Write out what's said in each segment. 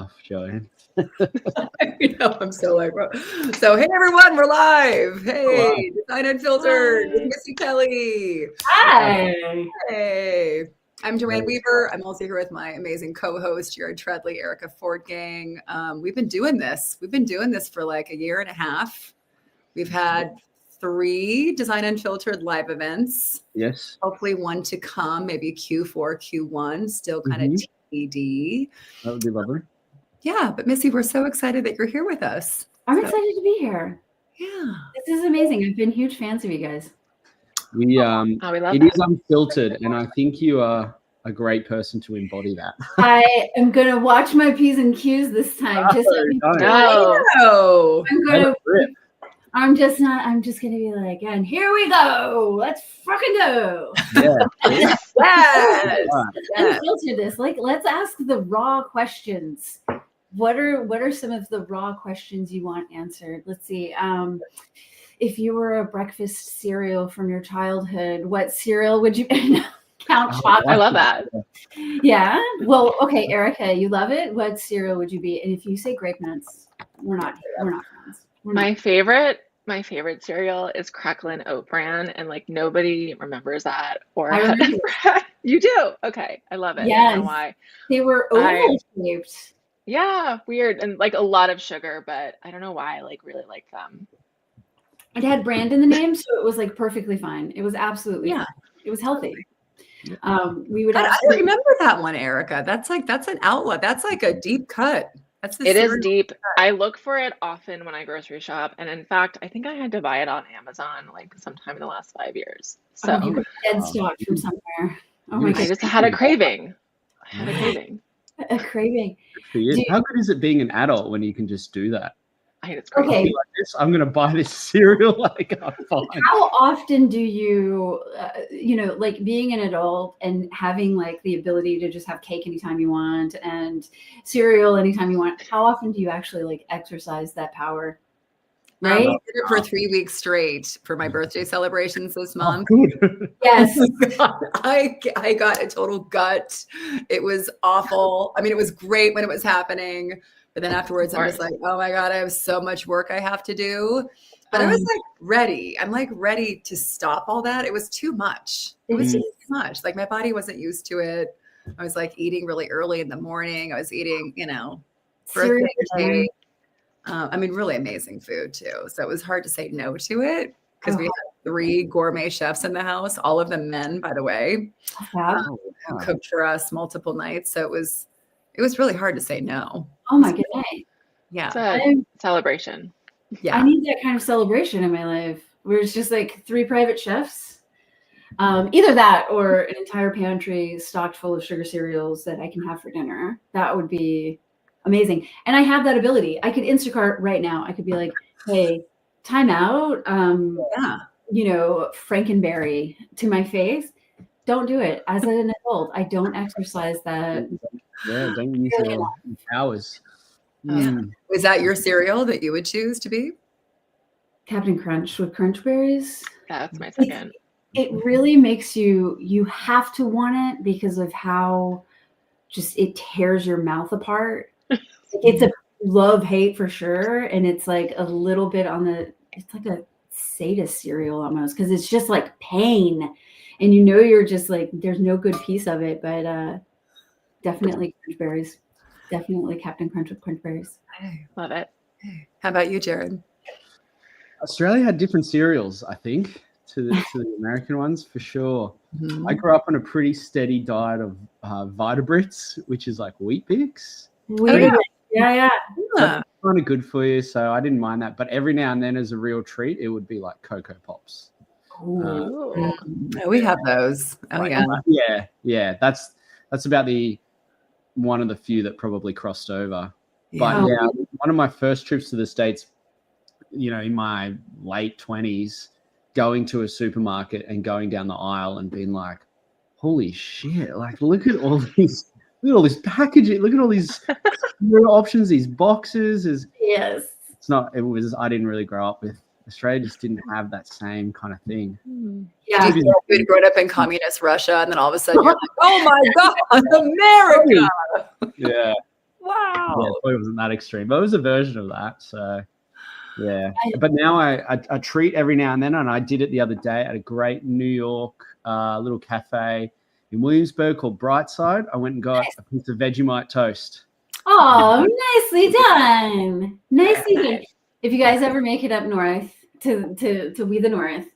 enough, Joanne. I'm so like, so hey everyone, we're live. Hey, Design Unfiltered with Missy Kelley. Hi. Hey. I'm Joanne Weaver. I'm also here with my amazing co-host, Jared Treadley, Erica Ford-Gang. We've been doing this. We've been doing this for like a year and a half. We've had 3 Design Unfiltered live events. Yes. Hopefully one to come, maybe Q4, Q1, still kind of TBD. That would be lovely. Yeah, but Missy, we're so excited that you're here with us. I'm excited to be here. Yeah. This is amazing. I've been huge fans of you guys. We love it that. is unfiltered, and I think you are a great person to embody that. I am gonna watch my P's and Q's this time. I'm just gonna be like, and here we go. Let's fucking go. Yeah. Yes. Unfilter this. Like, let's ask the raw questions. What are some of the raw questions you want answered? Let's see. If you were a breakfast cereal from your childhood, what cereal would you Count chocolate? I love that. Yeah. Well, okay, Erica, you love it. What cereal would you be? And if you say Grape Nuts, we're not friends. My favorite cereal is Cracklin' Oat Bran, and like nobody remembers that or you do. Okay, I love it. Yes. I don't know why. They were oval shaped. Yeah, weird, and like a lot of sugar, but I don't know why I like really like them. It had brand in the name, so it was like perfectly fine. It was absolutely fine. It was healthy. We would. I remember that one, Erica. That's an outlet. That's like a deep cut. It is deep. I look for it often when I grocery shop, and in fact, I think I had to buy it on Amazon like sometime in the last 5 years. So you got dead stock from somewhere. Oh my god! I just had a craving. A craving. How good is it being an adult when you can just do that? It's crazy. Okay. Like this, I'm gonna buy this cereal. Like, how often do you, like being an adult and having like the ability to just have cake anytime you want and cereal anytime you want? How often do you actually like exercise that power? Right? I did it for 3 weeks straight for my birthday celebrations this month. Good. Yes. I got a total gut. It was awful. I mean, it was great when it was happening. But then afterwards, I was like, oh my God, I have so much work I have to do. But I was like ready. I'm like ready to stop all that. It was too much. It was just too much. Like my body wasn't used to it. I was like eating really early in the morning. I was eating, birthday. I mean, really amazing food too. So it was hard to say no to it because we had 3 gourmet chefs in the house, all of them men, by the way, who cooked for us multiple nights. So it was really hard to say no. Oh my goodness. Yeah. It's a celebration. Yeah. I need that kind of celebration in my life where it's just like 3 private chefs. Either that or an entire pantry stocked full of sugar cereals that I can have for dinner. That would be amazing. And I have that ability. I could Instacart right now. I could be like, hey, time out. Frankenberry to my face. Don't do it. As an adult, I don't exercise that. Yeah, don't use it on hours. Is that your cereal that you would choose to be? Captain Crunch with Crunch Berries. That's my second. It really makes you have to want it because of how just it tears your mouth apart. It's a love-hate for sure. And it's like a little bit it's like a sadist cereal almost because it's just like pain. And you're just like, there's no good piece of it, but definitely Crunch Berries. Definitely Captain Crunch with Crunch Berries. Love it. How about you, Jared? Australia had different cereals, I think, to the American ones for sure. Mm-hmm. I grew up on a pretty steady diet of Vitabrits, which is like Wheat Bix. Yeah. Kind of good for you, so I didn't mind that. But every now and then, as a real treat, it would be like Cocoa Pops. We have those. Yeah. That's about one of the few that probably crossed over. But one of my first trips to the States, in my late 20s, going to a supermarket and going down the aisle and being like, holy shit, like look at all this packaging, look at all these options, these boxes. Yes. I didn't really grow up with. Australia just didn't have that same kind of thing. Yeah. You'd grown up in communist Russia, and then all of a sudden you're like, oh my God, America. Yeah. Wow. Yeah, it wasn't that extreme, but it was a version of that. So yeah, but now I treat every now and then, and I did it the other day at a great New York little cafe in Williamsburg called Brightside. I went and got a piece of Vegemite toast. Oh, nicely done. Nicely done. If you guys ever make it up north to We the North,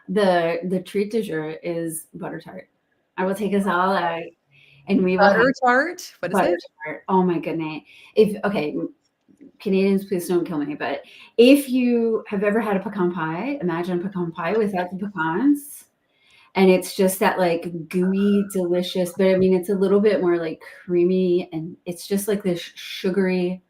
the treat du jour is butter tart. I will take us all out, and we will Butter tart. What is butter it? tart. Oh my goodness! Okay, Canadians, please don't kill me. But if you have ever had a pecan pie, imagine a pecan pie without the pecans. And it's just that like gooey, delicious, but I mean, it's a little bit more like creamy, and it's just like this sugary,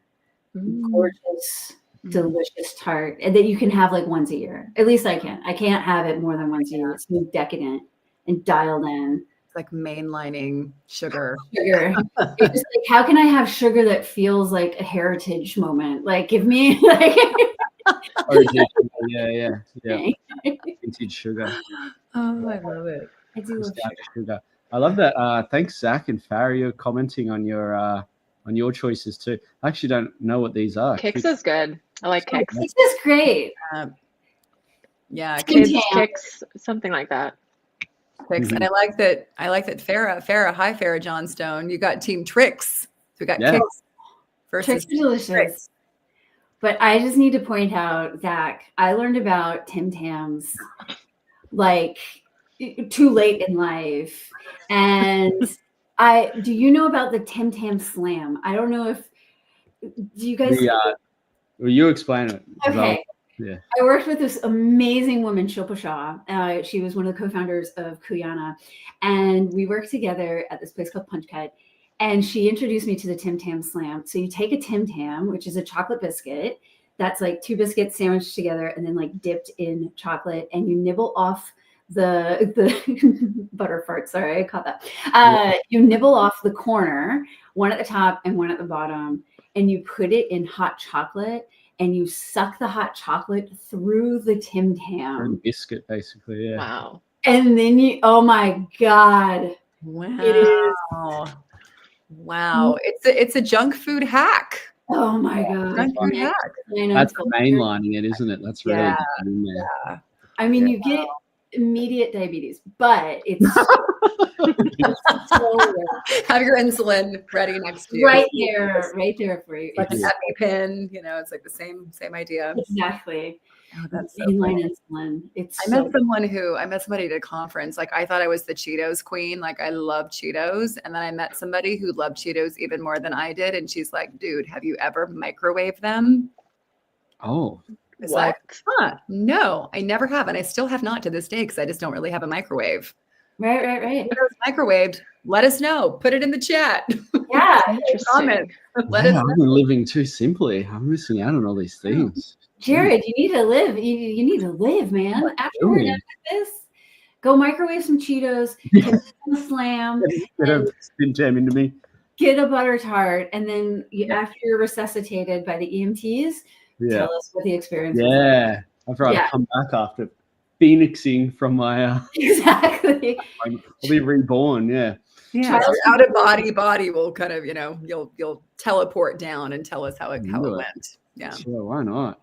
gorgeous, delicious tart that you can have like once a year. At least I can. I can't have it more than once a year. It's so decadent and dialed in. It's like mainlining sugar. It's just like, how can I have sugar that feels like a heritage moment? Like, give me like yeah. Vintage sugar. Oh, I love it. I do love sugar. I love that. Thanks, Zach and Farah. You're commenting on your choices too. I actually don't know what these are. Kix is good. I like Kix. Kix is great. Yeah, Kix, something like that. Kix. And I like that Farah, hi Farah Johnstone. You got Team Trix. So we got Kix versus Trix are delicious. Trix. But I just need to point out, Zach, I learned about Tim Tams like too late in life. And do you know about the Tim Tam Slam? I don't know if, do you guys? Well, you explain it. Okay. Yeah. I worked with this amazing woman, Shilpa Shah. She was one of the co-founders of Kuyana. And we worked together at this place called Punch Cut. And she introduced me to the Tim Tam Slam. So you take a Tim Tam, which is a chocolate biscuit. That's like 2 biscuits sandwiched together and then like dipped in chocolate, and you nibble off the butter fart. Sorry, I caught that. You nibble off the corner, one at the top and one at the bottom, and you put it in hot chocolate, and you suck the hot chocolate through the Tim Tam. Biscuit, basically, yeah. Wow. And then oh my God. Wow. It is. Wow. It's a junk food hack. Oh my God. Junk food hack. That's mainlining it, isn't it? That's really in there. Yeah. I mean, you get immediate diabetes, but it's so have your insulin ready next to you. right there for you. Like an EpiPen, it's like the same idea. Exactly. Oh, that's so inline cool. insulin. I met somebody at a conference. Like I thought I was the Cheetos queen. Like I love Cheetos. And then I met somebody who loved Cheetos even more than I did. And she's like, dude, have you ever microwaved them? Oh. It's like, no, I never have. And I still have not to this day because I just don't really have a microwave. Right. If it was microwaved, let us know. Put it in the chat. Yeah. Comment. Let us know. I've been living too simply. I'm missing out on all these things. Jared, you need to live. You need to live, man. After we're done with this, go microwave some Cheetos, slam, Get a Tim Tam into me. Get a butter tart, and then after you're resuscitated by the EMTs, tell us what the experience was. Yeah. After I come back after phoenixing from my exactly. I'll be reborn. Yeah. Yeah. Out of body will kind of, you'll teleport down and tell us how it went. Yeah. Sure, why not?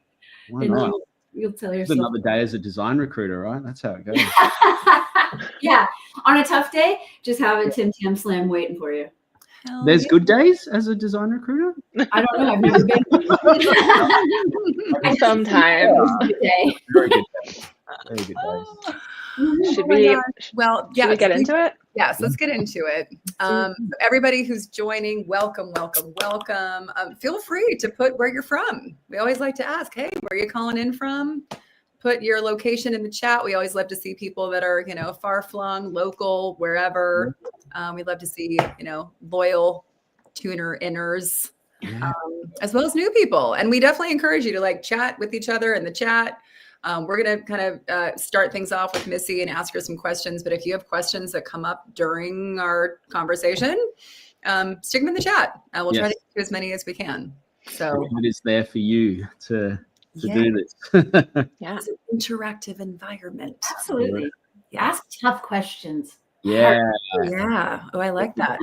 Why not? You'll tell yourself. It's another day as a design recruiter, right? That's how it goes. Yeah. On a tough day, just have a Tim Tam Slam waiting for you. There's good days as a design recruiter? I don't know. I've never been. Sometimes. Very good days. Very good days. Should we get into it? Yes, let's get into it. Everybody who's joining, welcome. Feel free to put where you're from. We always like to ask, hey, where are you calling in from? Put your location in the chat. We always love to see people that are, far flung, local, wherever. We'd love to see, loyal tuner inners, as well as new people. And we definitely encourage you to chat with each other in the chat. We're going to kind of start things off with Missy and ask her some questions. But if you have questions that come up during our conversation, stick them in the chat. We'll try to get to as many as we can. So it is there for you to do this. It's an interactive environment. Absolutely. Ask tough questions. Yeah. Oh, I like that.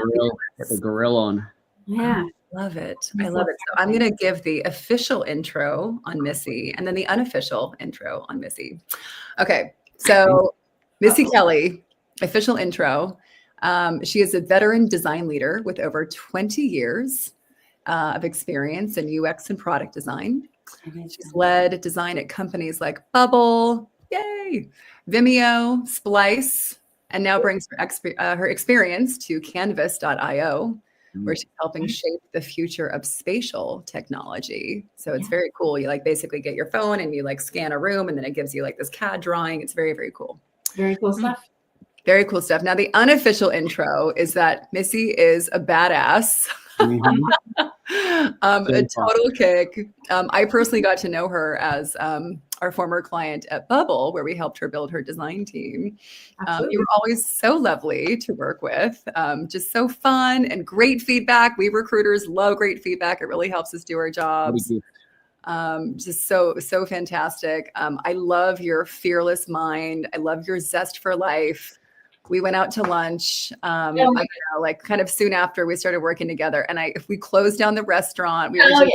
Get the gorilla on. Yeah. Love it. I love it. So I'm going to give the official intro on Missy and then the unofficial intro on Missy. Okay. So Missy Kelley, official intro. She is a veteran design leader with over 20 years of experience in UX and product design. She's led design at companies like Bubble, yay, Vimeo, Splice, and now brings her experience to Canvas.io, where she's helping shape the future of spatial technology. So it's very cool. You like basically get your phone and you like scan a room and then it gives you like this CAD drawing. It's very, very cool. Very cool stuff. Very cool stuff. Now, the unofficial intro is that Missy is a badass. A total kick. I personally got to know her as our former client at Bubble, where we helped her build her design team. You were always so lovely to work with, just so fun and great feedback. We recruiters love great feedback. It really helps us do our jobs. Just so fantastic. I love your fearless mind. I love your zest for life. We went out to lunch, like kind of soon after we started working together. And if we closed down the restaurant, we were just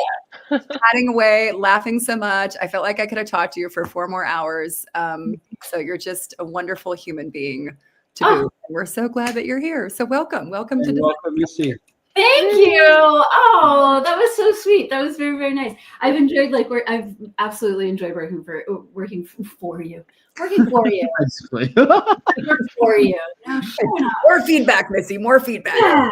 chatting away, laughing so much. I felt like I could have talked to you for 4 more hours. So you're just a wonderful human being to boot. And we're so glad that you're here. So welcome to welcome, Missy. Thank you. Oh, that was so sweet. That was very, very nice. I've enjoyed I've absolutely enjoyed working for you. Working for you. Basically. Working for you. No, more feedback, Missy. More feedback. Yeah.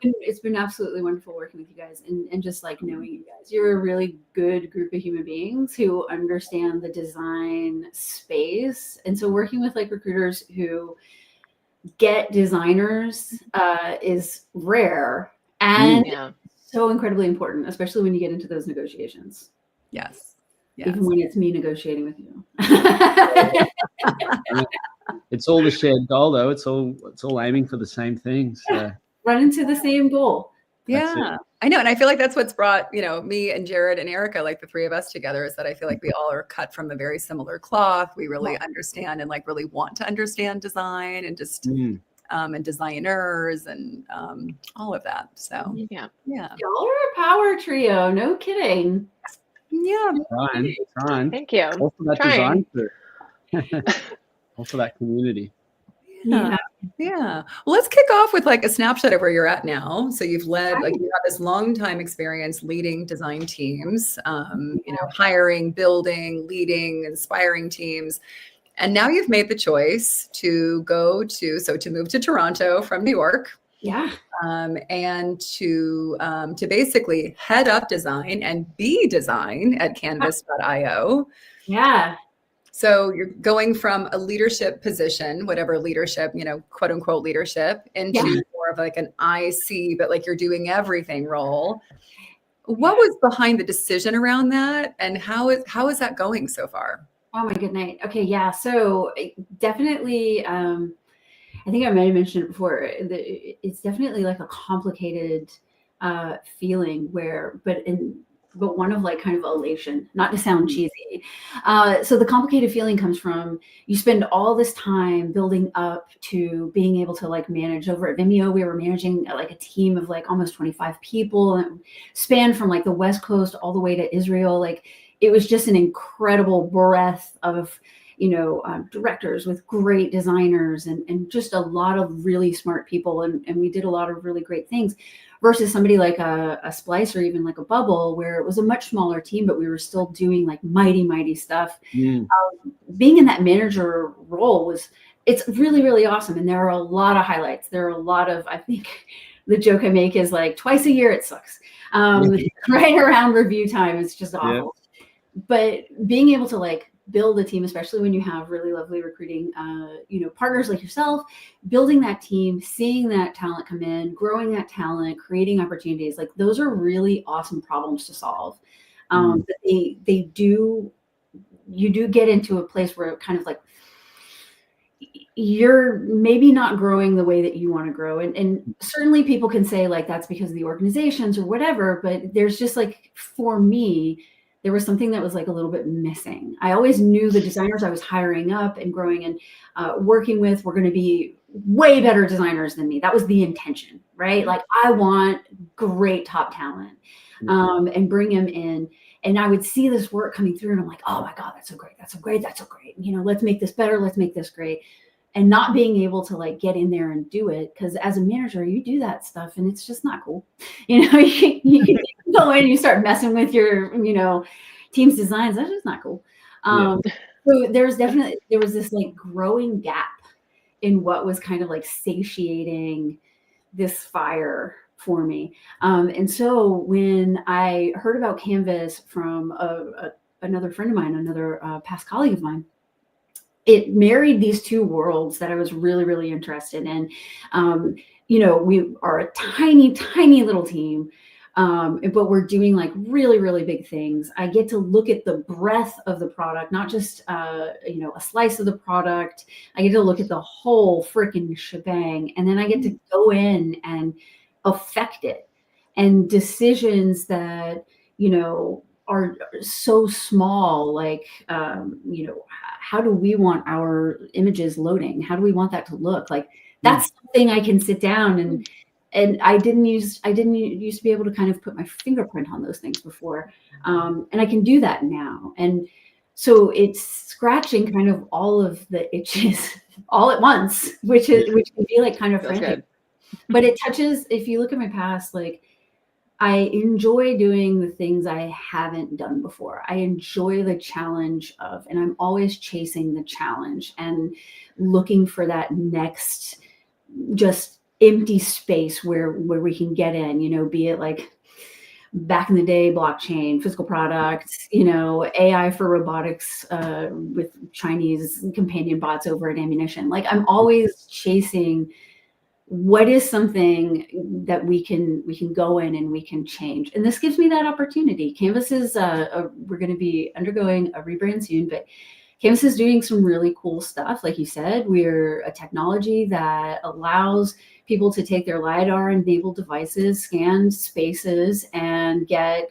It's been absolutely wonderful working with you guys and just like knowing you guys. You're a really good group of human beings who understand the design space. And so working with like recruiters who get designers is rare and so incredibly important, especially when you get into those negotiations. Yes. Even when it's me negotiating with you. It's all the shared goal, though. It's all aiming for the same thing. So. Running to the same goal. Yeah, I know. And I feel like that's what's brought, me and Jared and Erica, like the 3 of us together, is that I feel like we all are cut from a very similar cloth. We really understand and like really want to understand design and just and designers and all of that. So yeah. Y'all are a power trio. No kidding. Yeah. Trying. Thank you. All for that design crew. All for that community. Yeah. Well, let's kick off with like a snapshot of where you're at now. So you've led, like you have this long time experience leading design teams, hiring, building, leading, inspiring teams. And now you've made the choice to move to Toronto from New York. Yeah. And to basically head up design and be design at Canvas.io. Yeah. So you're going from a leadership position, whatever leadership, quote unquote leadership, into more of like an IC, but like you're doing everything role. What was behind the decision around that? And how is that going so far? Oh my good night. Okay. Yeah. So definitely, I think I might have mentioned it before. It's definitely like a complicated feeling but one of like kind of elation, not to sound cheesy. So the complicated feeling comes from you spend all this time building up to being able to like manage. Over at Vimeo, we were managing like a team of like almost 25 people and spanned from like the West Coast all the way to Israel. Like it was just an incredible breadth of directors with great designers and just a lot of really smart people. And we did a lot of really great things versus somebody like a Splice or even like a Bubble, where it was a much smaller team, but we were still doing like mighty stuff. Being in that manager role it's really, really awesome. And there are a lot of highlights. There are a lot of, I think the joke I make is like twice a year, it sucks. Right around review time, it's just awful. But being able to like build a team, especially when you have really lovely recruiting, partners like yourself, building that team, seeing that talent come in, growing that talent, creating opportunities, like those are really awesome problems to solve. But you do get into a place where it kind of like, you're maybe not growing the way that you want to grow. And certainly people can say like, that's because of the organizations or whatever, but there's just like, for me, there was something that was like a little bit missing. I always knew the designers I was hiring up and growing and working with were going to be way better designers than me. That was the intention, right? Like I want great top talent, and bring them in. And I would see this work coming through and I'm like, oh my God, that's so great. That's so great. That's so great. You know, let's make this better. Let's make this great. And not being able to like get in there and do it. Cause as a manager, you do that stuff and it's just not cool. You know, you can go in and you start messing with your, you know, team's designs. That's just not cool. So there was this like growing gap in what was kind of like satiating this fire for me. And so when I heard about Canvas from another friend of mine, another past colleague of mine, it married these two worlds that I was really, really interested in. You know, we are a tiny, tiny little team, but we're doing like really, really big things. I get to look at the breadth of the product, not just, you know, a slice of the product. I get to look at the whole freaking shebang. And then I get to go in and affect it. And decisions that, you know, are so small, like, you know, how do we want our images loading? How do we want that to look? Like that's something I can sit down and I didn't used to be able to kind of put my fingerprint on those things before. And I can do that now. And so it's scratching kind of all of the itches all at once, which can be like kind of frantic. But it touches, if you look at my past, like I enjoy doing the things I haven't done before. I enjoy the challenge of, and I'm always chasing the challenge and looking for that next just empty space where we can get in, you know, be it like back in the day, blockchain, physical products, you know, AI for robotics with Chinese companion bots over at Ammunition. Like I'm always chasing what is something that we can go in and we can change. And this gives me that opportunity. Canvas is, we're going to be undergoing a rebrand soon, but Canvas is doing some really cool stuff. Like you said, we're a technology that allows people to take their LiDAR-enabled devices, scan spaces, and get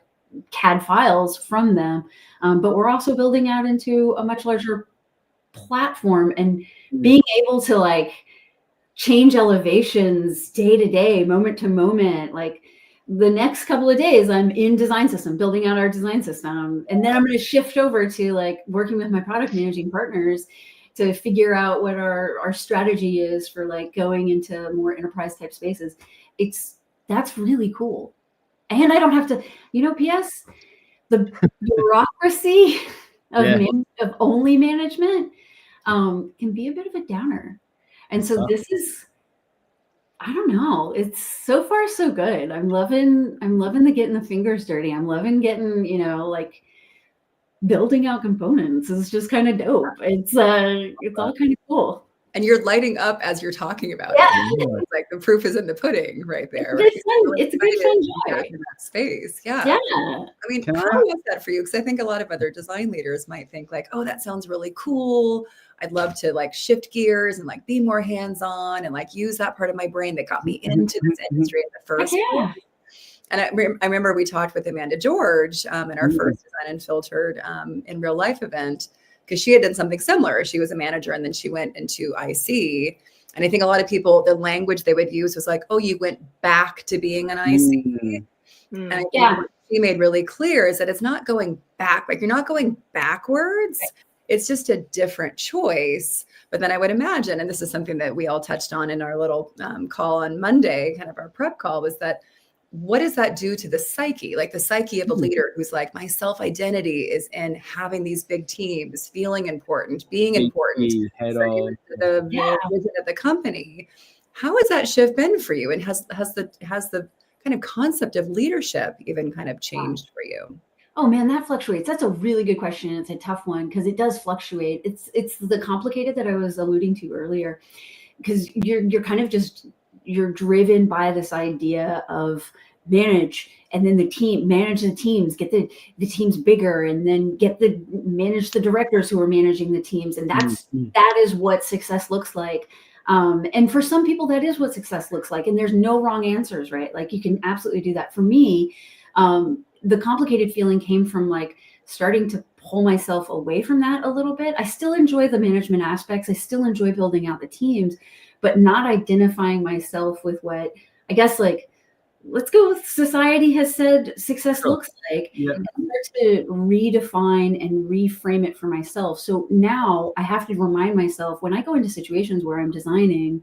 CAD files from them. But we're also building out into a much larger platform and being able to like change elevations day to day, moment to moment. Like the next couple of days, I'm in design system, building out our design system. And then I'm going to shift over to like working with my product managing partners to figure out what our strategy is for like going into more enterprise type spaces. That's really cool. And I don't have to, you know, PS, the bureaucracy of only management can be a bit of a downer. And so this is, I don't know, it's so far so good. I'm loving the getting the fingers dirty. I'm loving getting, you know, like building out components. It's just kind of dope. It's all kind of cool. And you're lighting up as you're talking about it. It's like the proof is in the pudding right there. It's a good fun job in that space. Yeah. I mean, how was that for you? Because I think a lot of other design leaders might think like, oh, that sounds really cool. I'd love to like shift gears and like be more hands-on and like use that part of my brain that got me into this industry in the first place. And I remember we talked with Amanda George in our first Design Unfiltered in real life event, because she had done something similar. She was a manager and then she went into IC. And I think a lot of people, the language they would use was like, oh, you went back to being an IC. And I think what she made really clear is that it's not going back, like you're not going backwards. Right. It's just a different choice. But then I would imagine, and this is something that we all touched on in our little call on Monday, kind of our prep call, was that what does that do to the psyche? Like the psyche of a leader who's like, my self-identity is in having these big teams, feeling important, being important, the vision of the company. How has that shift been for you? And has the kind of concept of leadership even kind of changed for you? Oh man, that fluctuates. That's a really good question. It's a tough one because it does fluctuate. It's the complicated that I was alluding to earlier, because you're kind of just, you're driven by this idea of manage, and then manage the teams, get the teams bigger, and then manage the directors who are managing the teams. And that is what success looks like. And for some people, that is what success looks like. And there's no wrong answers, right? Like you can absolutely do that. For me, the complicated feeling came from like starting to pull myself away from that a little bit. I still enjoy the management aspects. I still enjoy building out the teams, but not identifying myself with what, I guess, like, let's go with society has said success looks like, and start to redefine and reframe it for myself. So now I have to remind myself when I go into situations where I'm designing,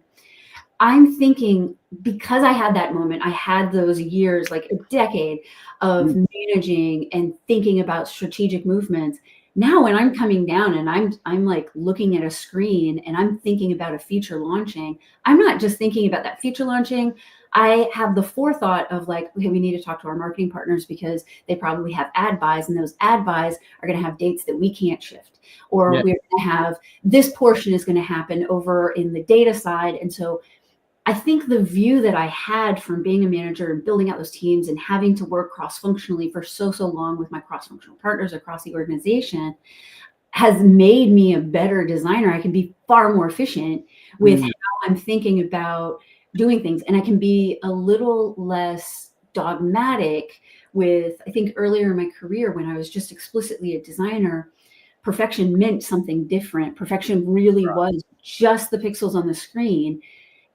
I'm thinking, because I had that moment, I had those years, like a decade of managing and thinking about strategic movements. Now, when I'm coming down and I'm like looking at a screen and I'm thinking about a feature launching, I'm not just thinking about that feature launching. I have the forethought of like, okay, we need to talk to our marketing partners because they probably have ad buys, and those ad buys are going to have dates that we can't shift, or we're going to have this portion is going to happen over in the data side. And so I think the view that I had from being a manager and building out those teams and having to work cross-functionally for so long with my cross-functional partners across the organization has made me a better designer. I can be far more efficient with how I'm thinking about doing things. And I can be a little less dogmatic with, I think earlier in my career when I was just explicitly a designer, perfection meant something different. Perfection really was just the pixels on the screen.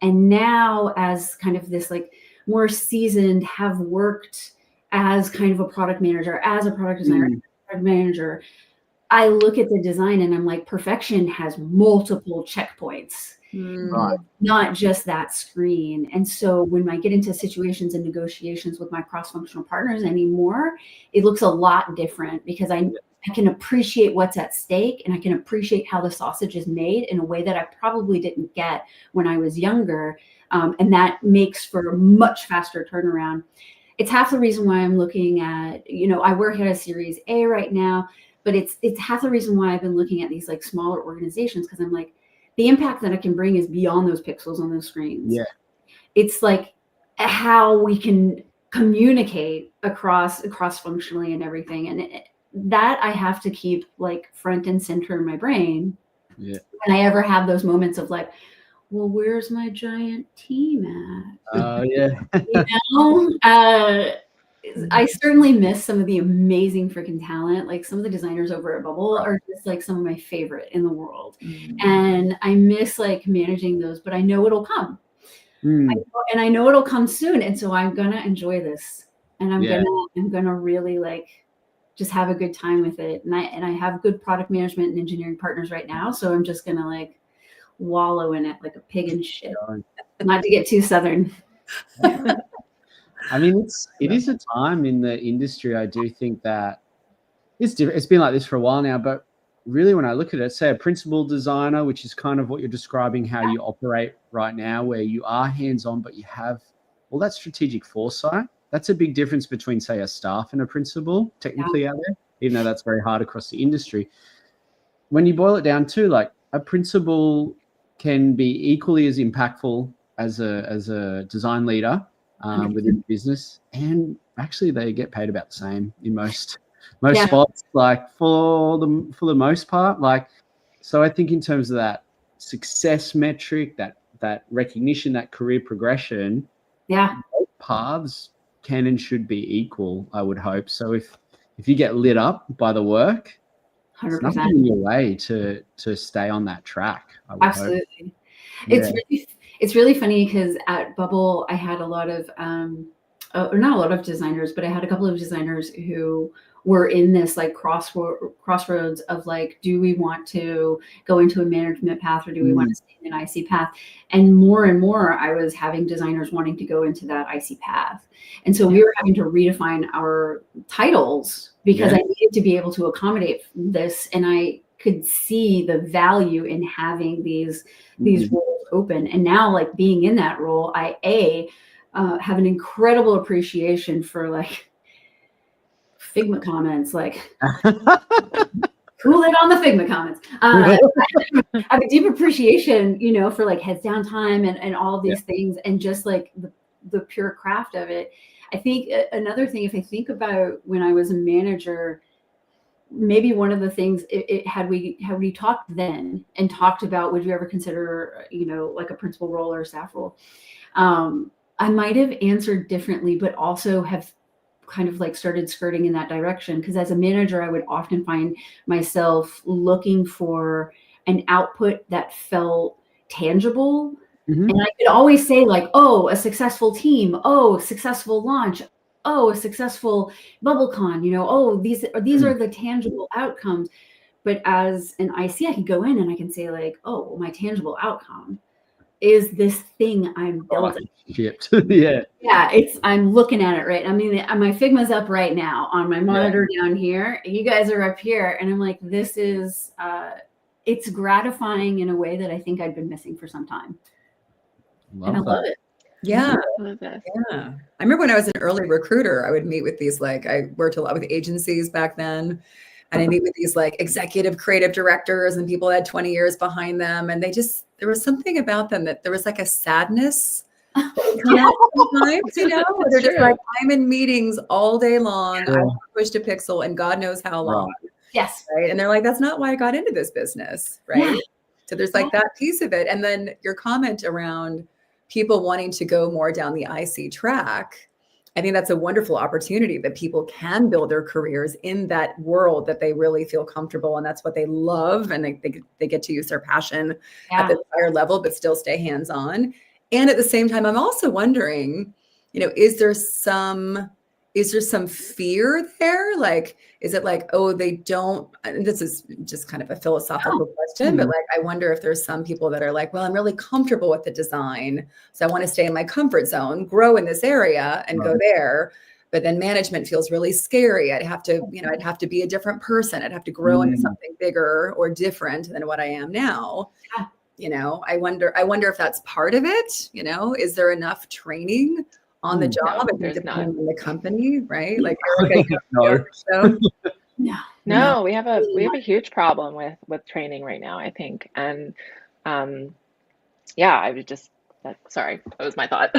And now, as kind of this like more seasoned, have worked as kind of a product manager, as a product designer, as a product manager, I look at the design and I'm like, perfection has multiple checkpoints, not just that screen. And so when I get into situations and negotiations with my cross-functional partners anymore, it looks a lot different because I can appreciate what's at stake, and I can appreciate how the sausage is made in a way that I probably didn't get when I was younger. And that makes for a much faster turnaround. It's half the reason why I'm looking at, I work at a Series A right now, but it's half the reason why I've been looking at these like smaller organizations, because I'm like, the impact that I can bring is beyond those pixels on those screens. Yeah. It's like how we can communicate across functionally and everything. And that I have to keep like front and center in my brain. Yeah. When I ever have those moments of like, well, where's my giant team at? Oh yeah. I certainly miss some of the amazing freaking talent. Like some of the designers over at Bubble are just like some of my favorite in the world. And I miss like managing those, but I know it'll come. I know it'll come soon. And so I'm going to enjoy this, and I'm going to really like just have a good time with it. And I have good product management and engineering partners right now. So I'm just going to like wallow in it like a pig in shit, not to get too Southern. I mean, it is a time in the industry. I do think that it's different. It's been like this for a while now, but really when I look at it, say a principal designer, which is kind of what you're describing, how you operate right now, where you are hands-on, but you have all that strategic foresight. That's a big difference between, say, a staff and a principal technically out there, even though that's very hard across the industry. When you boil it down to, like, a principal can be equally as impactful as a design leader within the business, and actually they get paid about the same in most spots, like for the most part. Like, so I think in terms of that success metric, that recognition, that career progression, both paths can and should be equal, I would hope. So if you get lit up by the work, 100%. It's nothing in your way to stay on that track, I would Absolutely hope. It's really funny because at Bubble I had a lot of or not a lot of designers, but I had a couple of designers who were in this like crossroads of like, do we want to go into a management path or do we want to stay in an IC path? And more I was having designers wanting to go into that IC path. And so we were having to redefine our titles because I needed to be able to accommodate this. And I could see the value in having these roles open. And now, like, being in that role, I have an incredible appreciation for like Figma comments, like cool it on the Figma comments. I have a deep appreciation, for like heads down time and all of these things, and just like the pure craft of it. I think another thing, if I think about when I was a manager, maybe one of the things, had we talked then and talked about, would you ever consider, like a principal role or a staff role? I might have answered differently, but also have kind of like started skirting in that direction, because as a manager, I would often find myself looking for an output that felt tangible. And I could always say like, oh, a successful team, oh, successful launch, oh, a successful BubbleCon, you know, oh, these are the tangible outcomes. But as an IC, I can go in and I can say like, oh, well, my tangible outcome is this thing I'm building. Shipped. Yeah. Yeah, I'm looking at it, right? I mean, my Figma's up right now on my monitor down here. You guys are up here. And I'm like, this is, it's gratifying in a way that I think I've been missing for some time. And I love it. Yeah. I love that. Yeah. I remember when I was an early recruiter, I would meet with these, like, I worked a lot with agencies back then. And I meet with these like executive creative directors and people that had 20 years behind them. And there was something about them that there was like a sadness sometimes, you know, they're just like, I'm in meetings all day long. I pushed a pixel and God knows how long. Yes. Right. And they're like, that's not why I got into this business. Right. Yeah. So there's like that piece of it. And then your comment around people wanting to go more down the IC track. I think that's a wonderful opportunity that people can build their careers in that world that they really feel comfortable, and that's what they love, and they get to use their passion at the higher level, but still stay hands-on. And at the same time, I'm also wondering, you know, is there some fear there? Like, is it like, oh, they don't, and this is just kind of a philosophical question, but like, I wonder if there's some people that are like, well, I'm really comfortable with the design, so I want to stay in my comfort zone, grow in this area and go there. But then management feels really scary. I'd have to be a different person. I'd have to grow into something bigger or different than what I am now. Yeah. You know, I wonder if that's part of it. You know, is there enough training on the job? No, and there's depending not. on the company, right? Like, no, we have a huge problem with training right now, I think. And I was just sorry, that was my thought.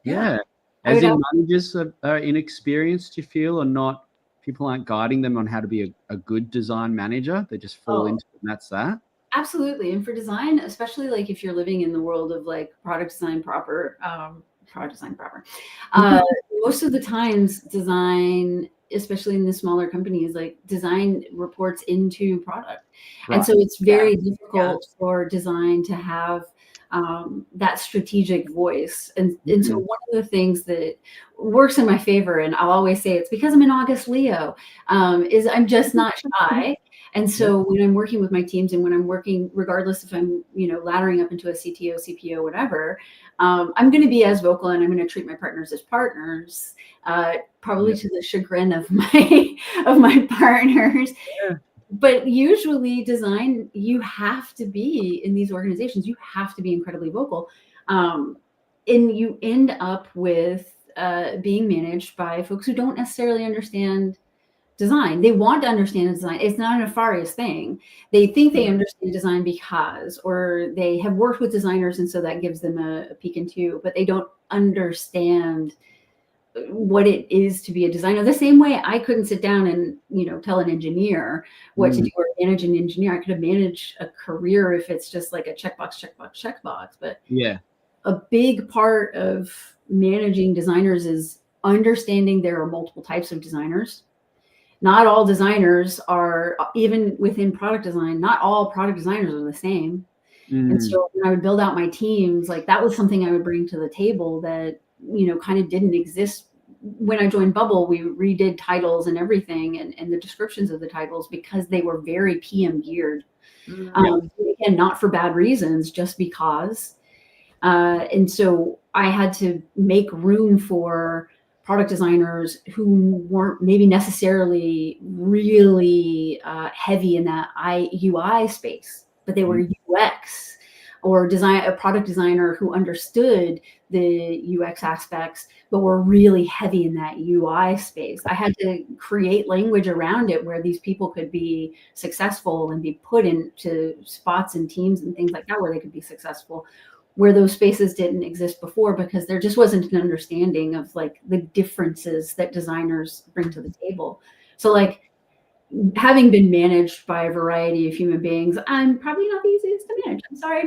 Yeah. As in, managers are inexperienced, you feel, or not? People aren't guiding them on how to be a good design manager. They just fall into it, and that's that. Absolutely. And for design, especially like if you're living in the world of like product design proper, most of the times design, especially in the smaller companies, like design reports into product. Right. And so it's very difficult for design to have that strategic voice. And so one of the things that works in my favor, and I'll always say it's because I'm an August Leo, is I'm just not shy. And so when I'm working with my teams, and when I'm working, regardless if I'm, you know, laddering up into a CTO, CPO, whatever, I'm going to be as vocal, and I'm going to treat my partners as partners, probably to the chagrin of my partners. Yeah. But usually design, you have to be in these organizations, you have to be incredibly vocal. And you end up with being managed by folks who don't necessarily understand design. They want to understand design. It's not a nefarious thing. They think they understand design because, or they have worked with designers, and so that gives them a peek into, but they don't understand what it is to be a designer. The same way I couldn't sit down and, you know, tell an engineer what to do or manage an engineer. I could have managed a career if it's just like a checkbox. But a big part of managing designers is understanding there are multiple types of designers. Not all designers are, even within product design, not all product designers are the same. And so when I would build out my teams, like that was something I would bring to the table that, you know, kind of didn't exist. When I joined Bubble, we redid titles and everything, and the descriptions of the titles, because they were very PM geared. Again, not for bad reasons, just because. And so I had to make room for product designers who weren't maybe necessarily really heavy in that UI space, but they were UX, or a product designer who understood the UX aspects, but were really heavy in that UI space. I had to create language around it where these people could be successful and be put into spots and teams and things like that where they could be successful, where those spaces didn't exist before, because there just wasn't an understanding of like the differences that designers bring to the table. So like, having been managed by a variety of human beings, I'm probably not the easiest to manage. I'm sorry,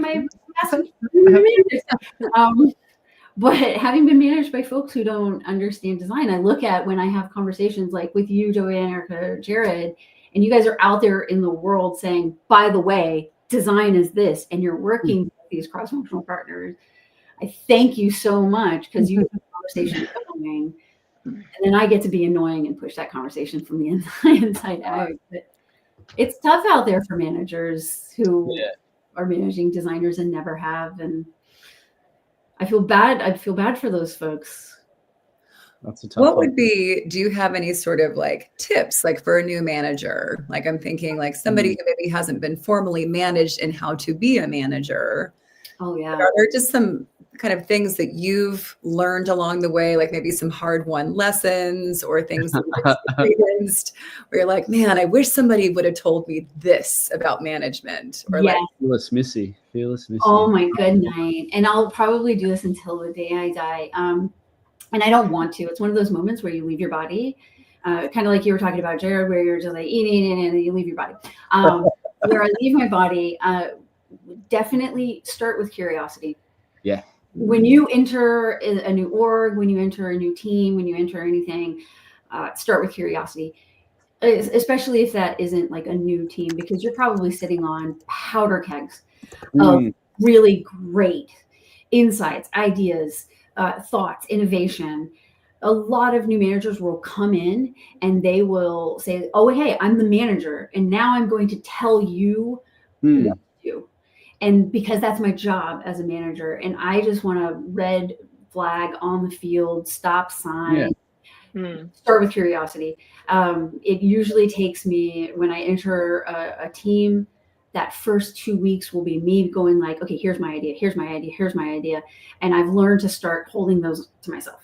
But having been managed by folks who don't understand design, I look at when I have conversations like with you, Joanne, Erica, Jared, and you guys are out there in the world saying, by the way, design is this, and you're working with these cross-functional partners. I thank you so much because you have a conversation going, and then I get to be annoying and push that conversation from the inside out. But it's tough out there for managers who are managing designers and never have, and I feel bad. I feel bad for those folks. That's a tough What one. would be, do you have any sort of like tips, like for a new manager? Like I'm thinking like somebody who maybe hasn't been formally managed in how to be a manager. Oh yeah. Are there just some kind of things that you've learned along the way, like maybe some hard-won lessons or things that you've experienced where you're like, man, I wish somebody would have told me this about management? Or like Fearless Missy. Oh my good night. And I'll probably do this until the day I die. And I don't want to. It's one of those moments where you leave your body, kind of like you were talking about, Jared, where you're just like eating and then you leave your body. Where I leave my body, definitely start with curiosity. Yeah. When you enter a new org, when you enter a new team, when you enter anything, start with curiosity, especially if that isn't like a new team, because you're probably sitting on powder kegs of really great insights, ideas, thoughts, innovation. A lot of new managers will come in and they will say, oh, hey, I'm the manager. And now I'm going to tell you what to do. And because that's my job as a manager. And I just want a red flag on the field, stop sign, start with curiosity. It usually takes me, when I enter a team, that first 2 weeks will be me going like, okay, here's my idea, here's my idea, here's my idea. And I've learned to start holding those to myself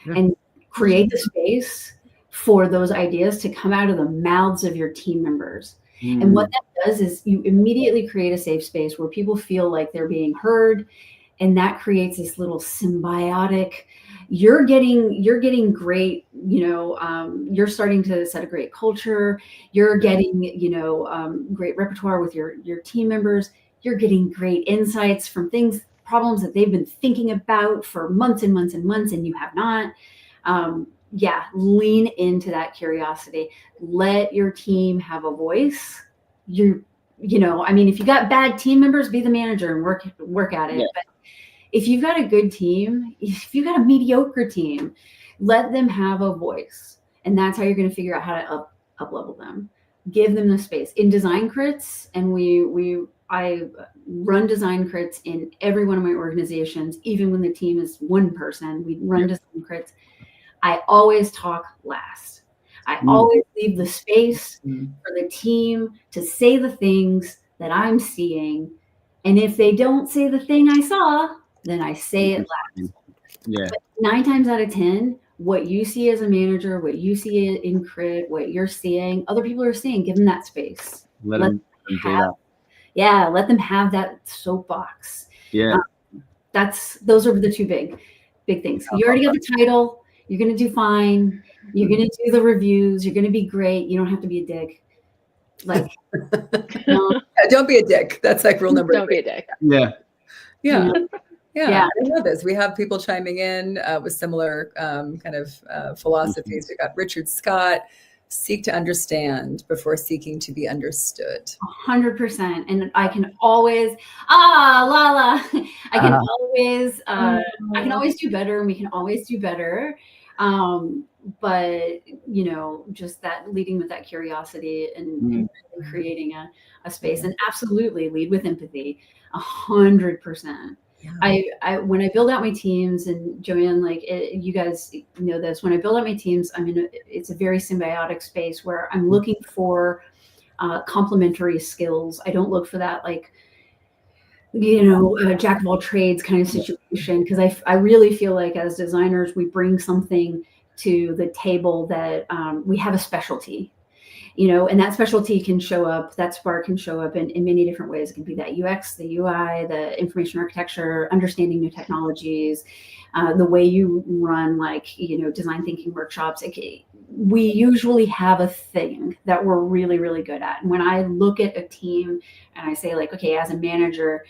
and create the space for those ideas to come out of the mouths of your team members. And what that does is you immediately create a safe space where people feel like they're being heard. And that creates this little symbiotic, you're getting great, you're starting to set a great culture. You're getting, great repertoire with your team members. You're getting great insights from problems that they've been thinking about for months and months and months, and you have not. Lean into that curiosity. Let your team have a voice. If you got bad team members, be the manager and work at it. But if you've got a good team, if you've got a mediocre team, let them have a voice. And that's how you're going to figure out how to up level them. Give them the space. In design crits, and I run design crits in every one of my organizations, even when the team is one person, we run design crits. I always talk last. I always leave the space for the team to say the things that I'm seeing. And if they don't say the thing I saw, then I say it last. Yeah. But 9 times out of 10, what you see as a manager, what you see in crit, what you're seeing, other people are seeing. Give them that space. Let them do that. Yeah, let them have that soapbox. Yeah. Those are the two big things. You already got the title. You're going to do fine. You're going to do the reviews. You're going to be great. You don't have to be a dick. Like, no. Don't be a dick. That's like rule number 3. Don't be a dick. Yeah. I love this. We have people chiming in with similar kind of philosophies. We got Richard Scott. Seek to understand before seeking to be understood. 100%. And I can always, I can always do better, and we can always do better. But just that leading with that curiosity and creating a space, and absolutely lead with empathy, 100%. Yeah. When I build out my teams, and Joanne, you guys know this, when I build out my teams, it's a very symbiotic space where I'm looking for complementary skills. I don't look for that jack of all trades kind of situation, because I really feel like as designers, we bring something to the table that we have a specialty. And that specialty can show up, that spark can show up in many different ways. It can be that UX, the UI, the information architecture, understanding new technologies, the way you run design thinking workshops. We usually have a thing that we're really, really good at. And when I look at a team and I say okay, as a manager,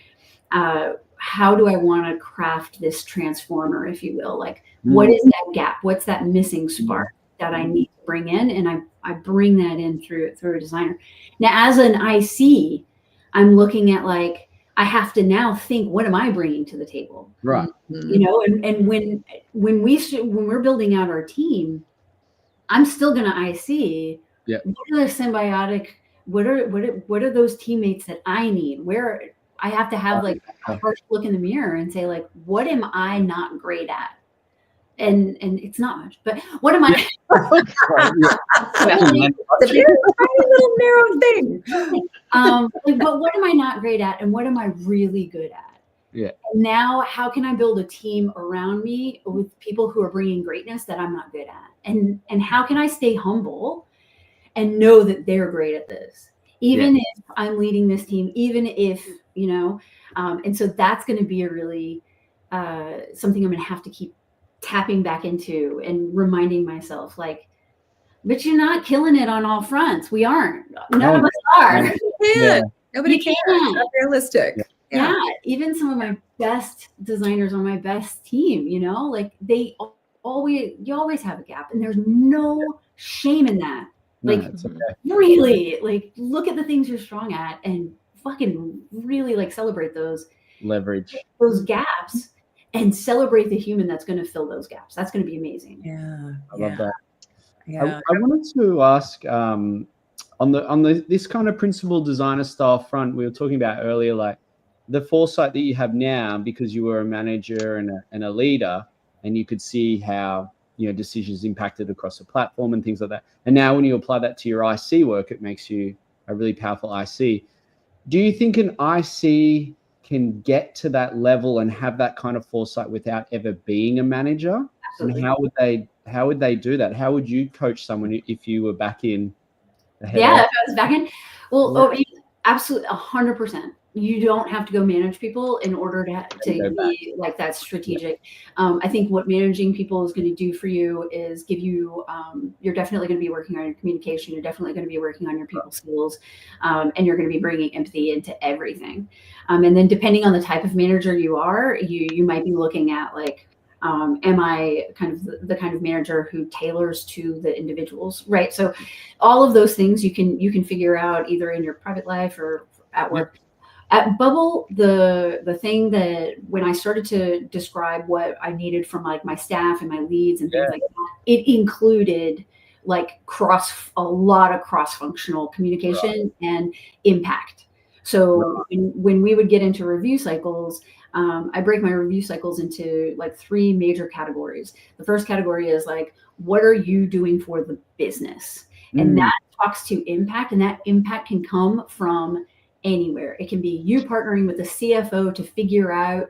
how do I want to craft this transformer, if you will? Like, what is that gap? What's that missing spark that I need to bring in? And I bring that in through a designer. Now, as an IC, I'm looking at like, I have to now think, what am I bringing to the table? Right. You know, and when we're building out our team, I'm still going to IC. Yeah. What are the symbiotic? What are those teammates that I need? Where I have to have like a harsh look in the mirror and say, like, what am I not great at? And it's not much, but what am I? It's a very tiny little narrow thing. But what am I not great at, and what am I really good at? Yeah. And now, how can I build a team around me with people who are bringing greatness that I'm not good at? And how can I stay humble and know that they're great at this, even if I'm leading this team, even if, you know, and so that's going to be a really something I'm going to have to keep tapping back into and reminding myself, like, but you're not killing it on all fronts. We aren't. None of us are. Nobody can. It's not realistic. Yeah. Even some of my best designers on my best team, you know, like you always have a gap, and there's no shame in that. Like, really, like, look at the things you're strong at and fucking really like celebrate those, leverage those gaps, and celebrate the human that's going to fill those gaps. That's going to be amazing. I love that. I wanted to ask on this kind of principal designer style front we were talking about earlier, like the foresight that you have now because you were a manager and a leader, and you could see how, you know, decisions impacted across the platform and things like that. And now when you apply that to your IC work, it makes you a really powerful IC. Do you think an IC can get to that level and have that kind of foresight without ever being a manager? Absolutely. And how would they do that? How would you coach someone if you were back in the head? Yeah, if I was back in, well, absolutely 100%. You don't have to go manage people in order to be like that strategic. I think what managing people is going to do for you is give you, you're definitely going to be working on your communication. You're definitely going to be working on your people skills, and you're going to be bringing empathy into everything. And then depending on the type of manager you are, you might be looking at like, am I kind of the kind of manager who tailors to the individuals, right? So all of those things you can figure out either in your private life or at work. At Bubble, the thing that when I started to describe what I needed from like my staff and my leads and things like that, it included like a lot of cross-functional communication and impact. So when we would get into review cycles, I break my review cycles into like 3 major categories. The first category is like, what are you doing for the business? And that talks to impact, and that impact can come from anywhere. It can be you partnering with the CFO to figure out,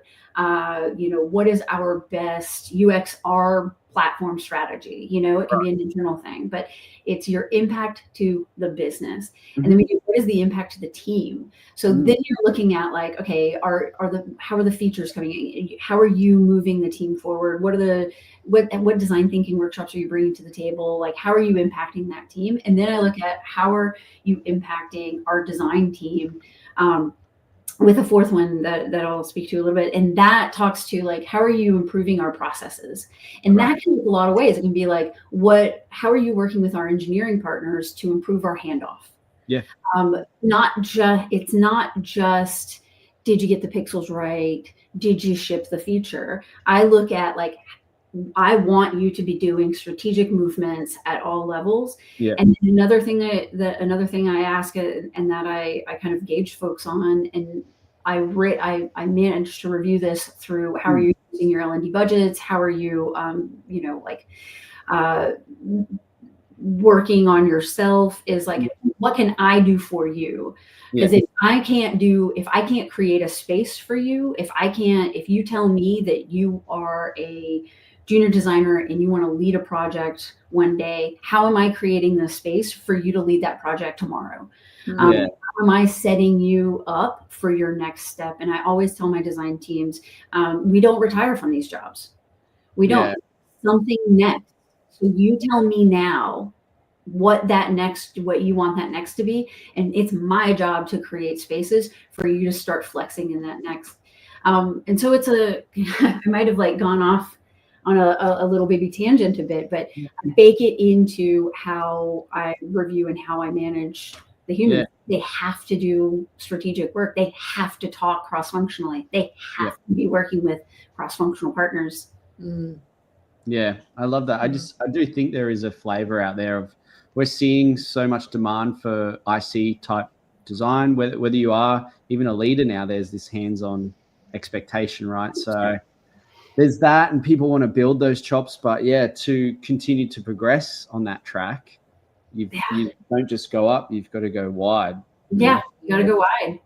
you know, what is our best UXR platform strategy. You know, it can be an internal thing, but it's your impact to the business. And then we do, what is the impact to the team? So then you're looking at like, okay, how are the features coming in? How are you moving the team forward? What design thinking workshops are you bringing to the table? Like, how are you impacting that team? And then I look at how are you impacting our design team, with a fourth one that I'll speak to a little bit. And that talks to like, how are you improving our processes? And that can look a lot of ways. It can be like, how are you working with our engineering partners to improve our handoff? Yeah. It's not just, did you get the pixels right? Did you ship the feature? I look at like, I want you to be doing strategic movements at all levels. Yeah. And another thing I ask and that I kind of gauge folks on, and I managed to review this through how are you using your L&D budgets? How are you, working on yourself is like, what can I do for you? Because if I can't create a space for you, if you tell me that you are a junior designer and you want to lead a project one day, how am I creating the space for you to lead that project tomorrow? How am I setting you up for your next step? And I always tell my design teams, we don't retire from these jobs. We don't. Something next. So you tell me now what you want that next to be. And it's my job to create spaces for you to start flexing in that next. And so it's I might have like gone off on a little baby tangent a bit, but I bake it into how I review and how I manage the humans. They have to do strategic work. They have to talk cross-functionally. They have to be working with cross-functional partners. Yeah, I love that. I do think there is a flavor out there of, we're seeing so much demand for IC type design, whether you are even a leader now, there's this hands-on expectation, right? So there's that, and people want to build those chops, but to continue to progress on that track, you don't just go up, you've got to go wide. You got to go wide.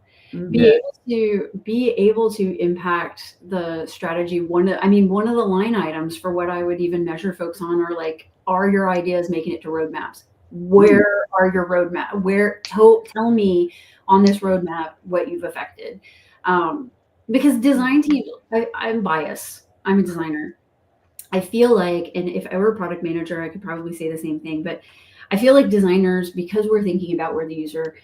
Be able to impact the strategy. One of the line items for what I would even measure folks on are like, are your ideas making it to roadmaps? Where are your roadmap? Tell me on this roadmap what you've affected. Because design teams, I'm biased. I'm a designer. I feel like, and if I were a product manager, I could probably say the same thing, but I feel like designers, because we're thinking about where the user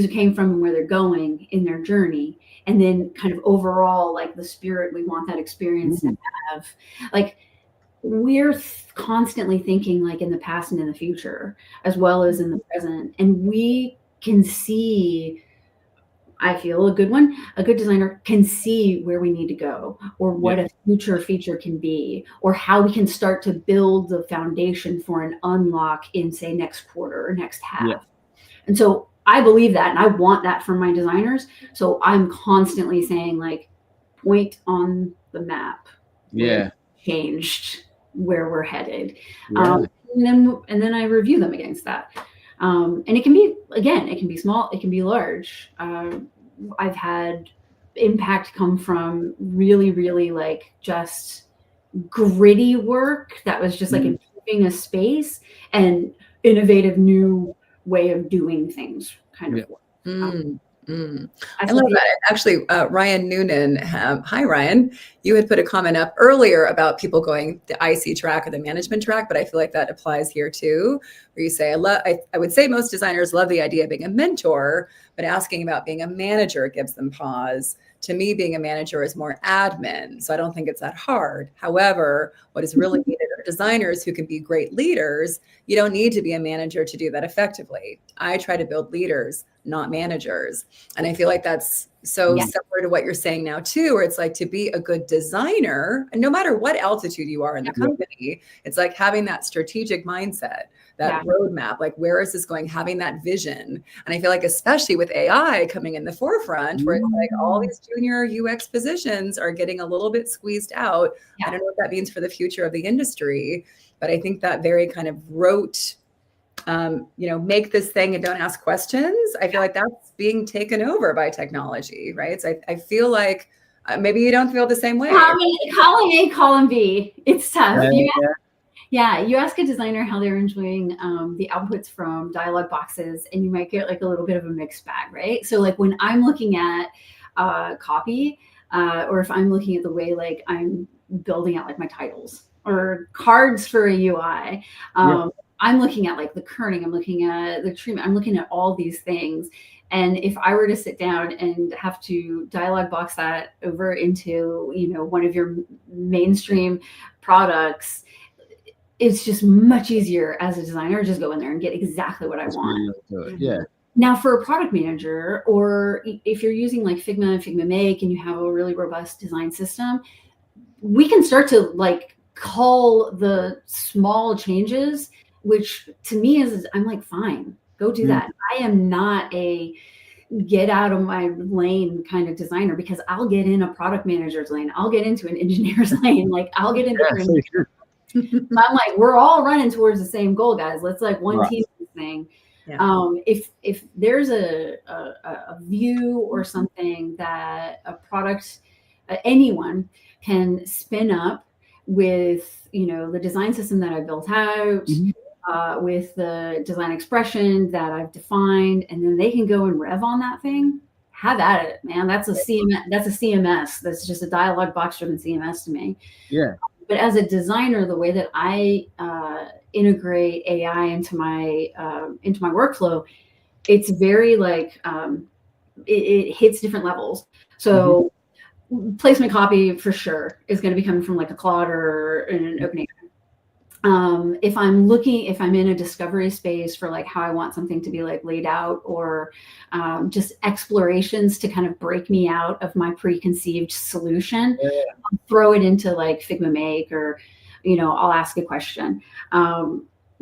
came from and where they're going in their journey, and then kind of overall, like the spirit we want that experience to have, like we're constantly thinking like in the past and in the future, as well as in the present. And we can see, I feel a good designer can see where we need to go, or what a future feature can be, or how we can start to build the foundation for an unlock in, say, next quarter or next half. And so I believe that, and I want that from my designers. So I'm constantly saying, like, point on the map. Changed where we're headed. And then I review them against that. And it can be small, it can be large. I've had impact come from really, really like just gritty work that was just like improving a space and innovative new way of doing things kind of work. I love that. Actually, Ryan Noonan, hi Ryan, you had put a comment up earlier about people going the IC track or the management track, but I feel like that applies here too, where you say, I would say most designers love the idea of being a mentor, but asking about being a manager gives them pause. To me, being a manager is more admin, so I don't think it's that hard. However, what is really needed are designers who can be great leaders. You don't need to be a manager to do that effectively. I try to build leaders, not managers. And I feel like that's so similar to what you're saying now too, where it's like, to be a good designer, and no matter what altitude you are in the company, it's like having that strategic mindset, that roadmap, like where is this going, having that vision. And I feel like especially with AI coming in the forefront, where it's like all these junior UX positions are getting a little bit squeezed out. I don't know what that means for the future of the industry, but I think that very kind of rote, make this thing and don't ask questions, I feel like that's being taken over by technology, right? So I feel like maybe you don't feel the same way. Column A, column B. It's tough. You ask a designer how they're enjoying the outputs from dialog boxes, and you might get like a little bit of a mixed bag, right? So like when I'm looking at copy, or if I'm looking at the way like I'm building out like my titles or cards for a UI, I'm looking at like the kerning, I'm looking at the treatment, I'm looking at all these things. And if I were to sit down and have to dialog box that over into, one of your mainstream products, it's just much easier as a designer, just go in there and get exactly what I want. Now for a product manager, or if you're using like Figma and Figma Make and you have a really robust design system, we can start to like call the small changes, which to me is, I'm like, fine, go do that. I am not a get out of my lane kind of designer, because I'll get in a product manager's lane. I'll get into an engineer's lane. Like I'll get into I'm like, we're all running towards the same goal, guys. Let's like one team this thing. If there's a view or something that a product, anyone can spin up with, the design system that I built out, with the design expression that I've defined, and then they can go and rev on that thing, have at it, man. That's a CMS. That's just a dialog box driven CMS to me. But as a designer, the way that I integrate AI into my workflow, it's very like it hits different levels. So placement copy for sure is going to be coming from like a Claude or an OpenAI. If I'm in a discovery space for like how I want something to be like laid out, or just explorations to kind of break me out of my preconceived solution, I'll throw it into like Figma Make, or, I'll ask a question.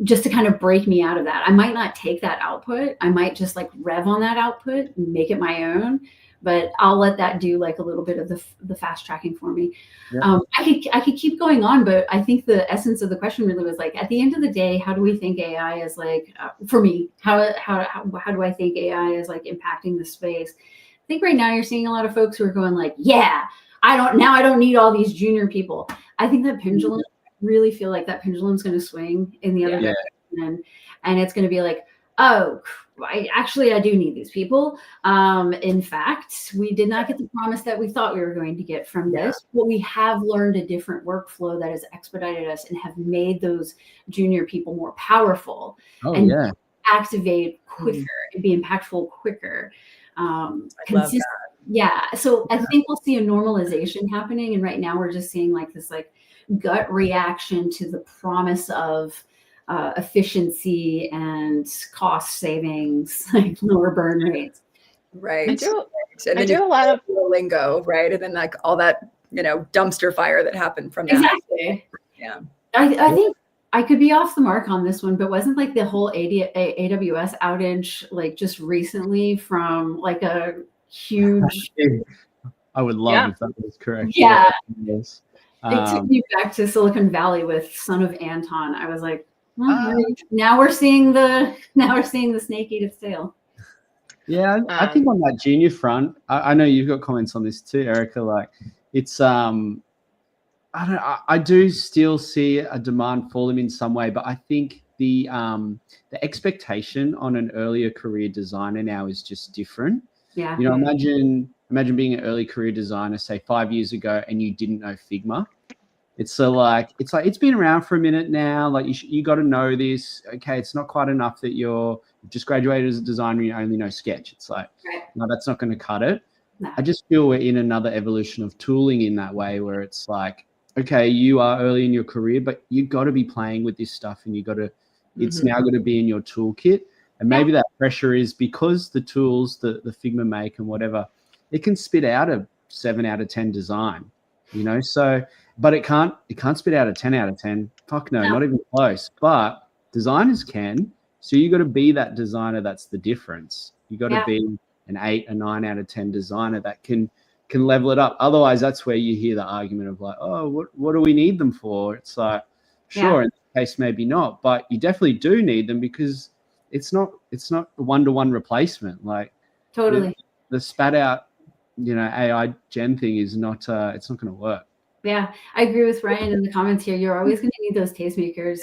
Just to kind of break me out of that. I might not take that output. I might just like rev on that output and make it my own, but I'll let that do like a little bit of the fast tracking for me. Yeah. I could keep going on, but I think the essence of the question really was like, at the end of the day, how do we think AI is like, for me, how do I think AI is like impacting the space? I think right now you're seeing a lot of folks who are going like, yeah, I don't need all these junior people. I think that pendulum, really feel like that pendulum's going to swing in the other direction, and it's going to be like, oh, I do need these people. In fact, we did not get the promise that we thought we were going to get from this, but we have learned a different workflow that has expedited us and have made those junior people more powerful and activate quicker and be impactful quicker. I love that. Yeah. So I think we'll see a normalization happening. And right now we're just seeing like this like gut reaction to the promise of efficiency and cost savings, like lower burn rates. Right. I do a lot of lingo, right? And then like all that, dumpster fire that happened from that. Exactly. Yeah. I think I could be off the mark on this one, but wasn't like the whole AWS outage like just recently from like a huge... I would love if that was correct. Yeah. Yes. It took me back to Silicon Valley with Son of Anton. I was like, now we're seeing the snake eat its tail. Yeah, I think on that junior front, I know you've got comments on this too, Erica. Like, it's I do still see a demand for them in some way, but I think the expectation on an earlier career designer now is just different. Yeah. Imagine being an early career designer, say 5 years ago, and you didn't know Figma. It's it's been around for a minute now. Like you got to know this. Okay, it's not quite enough that you've just graduated as a designer and you only know Sketch. It's like, no, that's not going to cut it. No. I just feel we're in another evolution of tooling in that way, where it's like, okay, you are early in your career, but you got to be playing with this stuff, and it's now going to be in your toolkit. And maybe that pressure is because the tools, the Figma Make and whatever, it can spit out a 7 out of 10 design, so, but it can't spit out a 10 out of 10. Fuck no, not even close. But designers can. So you got to be that designer. That's the difference. You got to be an 8, a 9 out of 10 designer that can level it up. Otherwise, that's where you hear the argument of like, oh, what do we need them for? It's like, sure, in this case, maybe not, but you definitely do need them because it's not a one-to-one replacement. Like totally the spat out, AI gen thing is not, it's not going to work. Yeah, I agree with Ryan in the comments here. You're always going to need those tastemakers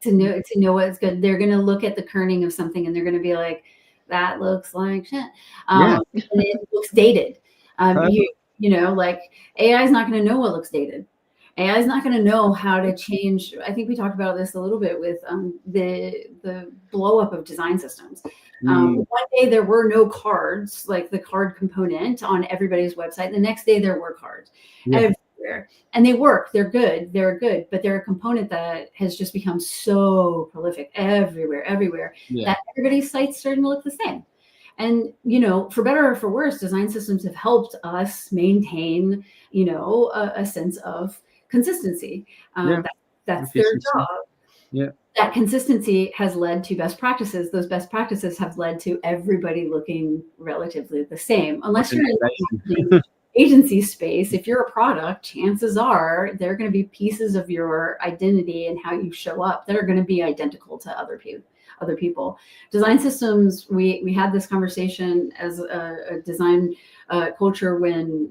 to know what's good. They're going to look at the kerning of something and they're going to be like, that looks like shit. And it looks dated. Like AI is not going to know what looks dated. AI is not going to know how to change. I think we talked about this a little bit with the blow up of design systems. One day there were no cards, like the card component on everybody's website. The next day there were cards everywhere, and they work. They're good, but they're a component that has just become so prolific everywhere that everybody's site's starting to look the same. And, for better or for worse, design systems have helped us maintain, a sense of consistency. That's their job. Yeah. That consistency has led to best practices. Those best practices have led to everybody looking relatively the same. Unless you're in the agency space, if you're a product, chances are there are going to be pieces of your identity and how you show up that are going to be identical to other people. Design systems, we had this conversation as a design culture when,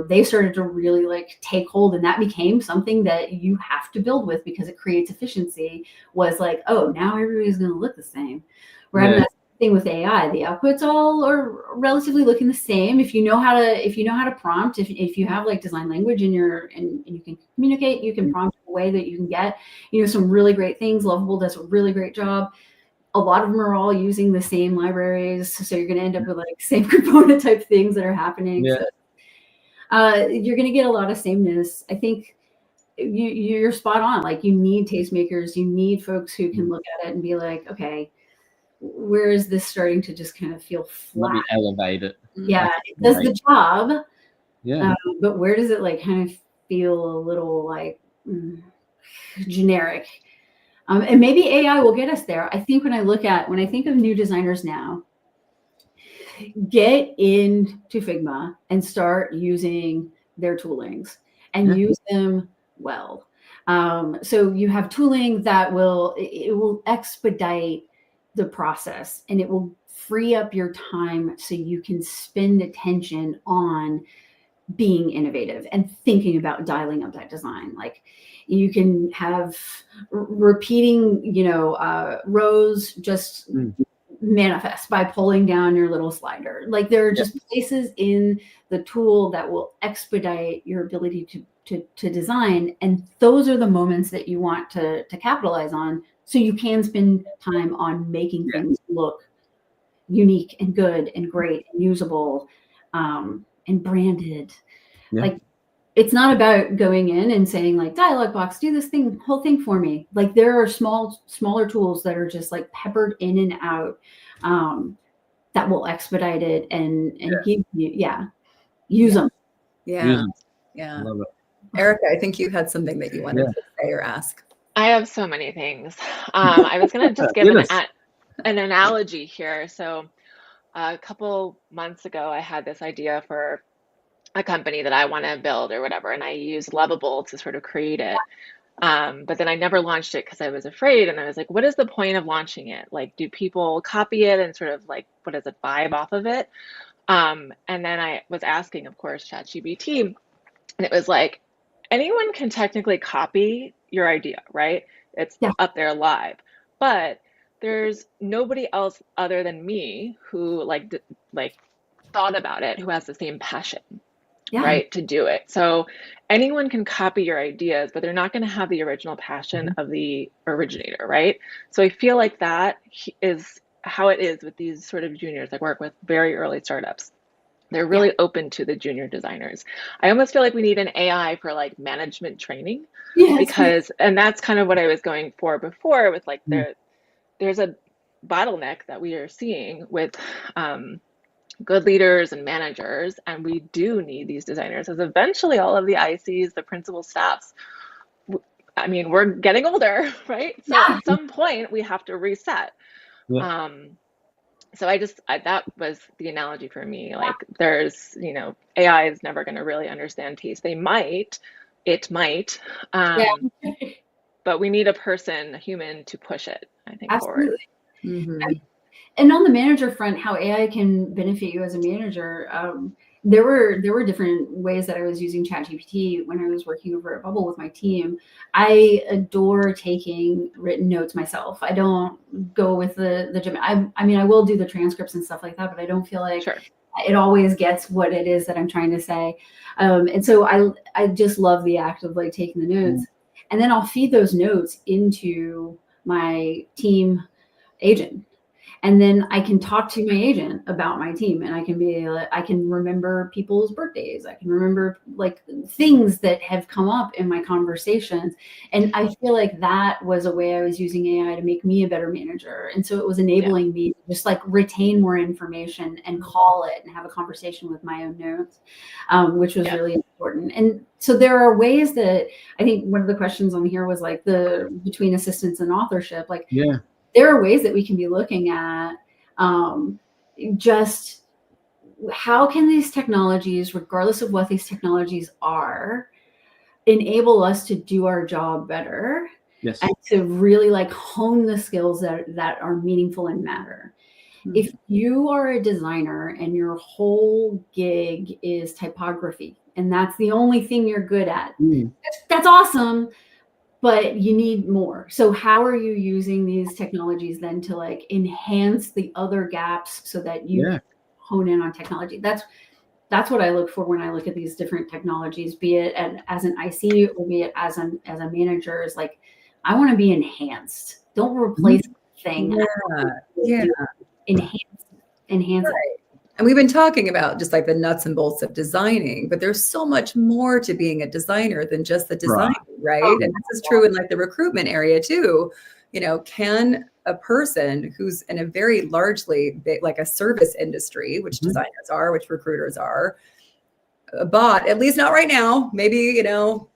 they started to really like take hold, and that became something that you have to build with because it creates efficiency. Was like, oh, now everybody's going to look the same. We're having that thing with AI. The outputs all are relatively looking the same. If you know how to prompt, if you have like design language and you can communicate, you can prompt in a way that you can get, some really great things. Lovable does a really great job. A lot of them are all using the same libraries, so you're going to end up with like same component type things that are happening. Yeah. you're going to get a lot of sameness. I think you're spot on. Like, you need tastemakers, you need folks who can look at it and be like, okay, where is this starting to just kind of feel flat? Let me elevate it. Yeah, it does the job. Yeah. But where does it like kind of feel a little like generic? And maybe AI will get us there. I think when I think of new designers now, get into Figma and start using their toolings and use them well. So you have tooling that will expedite the process, and it will free up your time so you can spend attention on being innovative and thinking about dialing up that design. Like, you can have repeating, rows just manifest by pulling down your little slider. Like, there are just places in the tool that will expedite your ability to design. And those are the moments that you want to capitalize on, so you can spend time on making things look unique and good and great and usable, and branded. Like, it's not about going in and saying like, dialog box, do this whole thing for me. Like, there are smaller tools that are just like peppered in and out, that will expedite it and give you, use them. Yeah. Love it. Erica, I think you had something that you wanted to say or ask. I have so many things. I was going to just give an analogy here. So a couple months ago, I had this idea for a company that I want to build or whatever, and I used Lovable to sort of create it. But then I never launched it because I was afraid, and I was like, what is the point of launching it? Like, do people copy it and sort of like, what is it, vibe off of it? And then I was asking, of course, ChatGPT, and it was like, anyone can technically copy your idea, right? It's up there live, but there's nobody else other than me who like thought about it, who has the same passion, right, to do it. So anyone can copy your ideas, but they're not going to have the original passion of the originator, right? So I feel like that is how it is with these sort of juniors. I work with very early startups. They're really open to the junior designers. I almost feel like we need an AI for like management training, because, and that's kind of what I was going for before with like there's a bottleneck that we are seeing with good leaders and managers, and we do need these designers, as eventually all of the ICs, the principal staffs, I mean, we're getting older, right? So at some point we have to reset. So that was the analogy for me. Like, there's, AI is never going to really understand taste. It might, but we need a human to push it, I think, forward. And on the manager front, how AI can benefit you as a manager, there were different ways that I was using ChatGPT when I was working over at Bubble with my team. I adore taking written notes myself. I don't go with the Gemini. I mean, I will do the transcripts and stuff like that, but I don't feel like it always gets what it is that I'm trying to say. And so I just love the act of like taking the notes, and then I'll feed those notes into my team agent. And then I can talk to my agent about my team, and I can remember people's birthdays. I can remember like things that have come up in my conversations. And I feel like that was a way I was using AI to make me a better manager. And so it was enabling me to just like retain more information and call it and have a conversation with my own notes, which was really important. And so there are ways that I think one of the questions on here was like between assistance and authorship, like, there are ways that we can be looking at just how can these technologies, regardless of what these technologies are, enable us to do our job better and to really like hone the skills that are meaningful and matter. If you are a designer and your whole gig is typography and that's the only thing you're good at, that's awesome. But you need more. So how are you using these technologies then to like enhance the other gaps so that you hone in on technology? That's what I look for when I look at these different technologies, be it as an IC or be it as a manager, is like, I want to be enhanced. Don't replace the thing. Enhance it. And we've been talking about just like the nuts and bolts of designing, but there's so much more to being a designer than just the design, right? And this is true in like the recruitment area too. You know, can a person who's in a very largely like a service industry, which designers are, which recruiters are, a bot, at least not right now, maybe, you know,